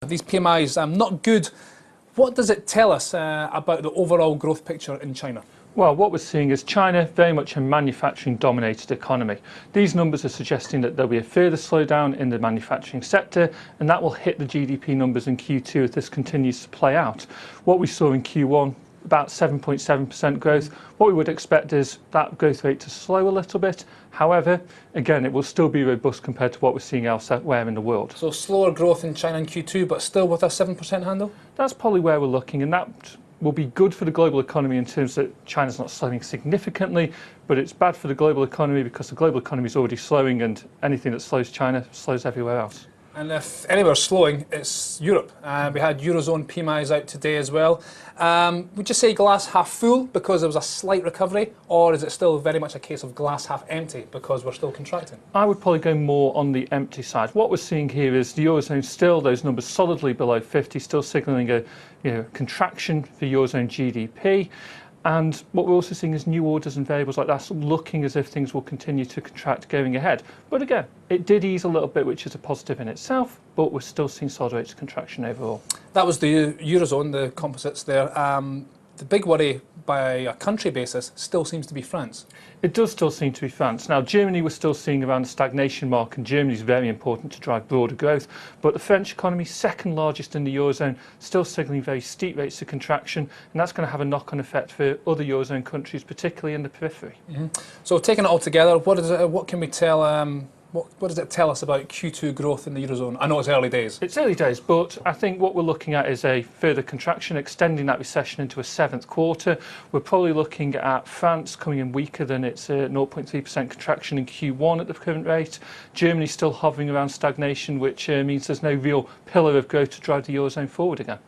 These PMIs not good. What does it tell us about the overall growth picture in China? Well, what we're seeing is China very much a manufacturing-dominated economy. These numbers are suggesting that there'll be a further slowdown in the manufacturing sector, and that will hit the GDP numbers in Q2 if this continues to play out. What we saw in Q1, about 7.7% growth. What we would expect is that growth rate to slow a little bit. However, again, it will still be robust compared to what we're seeing elsewhere in the world. So slower growth in China in Q2, but still with a 7% handle? That's probably where we're looking, and that will be good for the global economy in terms that China's not slowing significantly, but it's bad for the global economy because the global economy is already slowing, and anything that slows China slows everywhere else. And if anywhere's slowing, it's Europe. We had Eurozone PMIs out today as well. Would you say glass half full because there was a slight recovery, or is it still very much a case of glass half empty because we're still contracting? I would probably go more on the empty side. What we're seeing here is the Eurozone still, those numbers solidly below 50, still signalling a contraction for Eurozone GDP. And what we're also seeing is new orders and variables like that looking as if things will continue to contract going ahead. But again, it did ease a little bit, which is a positive in itself, but we're still seeing solid rates of contraction overall. That was the Eurozone, the composites there. The big worry by a country basis still seems to be France. It does still seem to be France. Now, Germany we're still seeing around the stagnation mark, and Germany is very important to drive broader growth. But the French economy, second largest in the Eurozone, still signalling very steep rates of contraction, and that's going to have a knock-on effect for other Eurozone countries, particularly in the periphery. So taking it all together, what can we tell? What does it tell us about Q2 growth in the Eurozone? I know it's early days. It's early days, but I think what we're looking at is a further contraction, extending that recession into a seventh quarter. We're probably looking at France coming in weaker than its 0.3% contraction in Q1 at the current rate. Germany still hovering around stagnation, which means there's no real pillar of growth to drive the Eurozone forward again.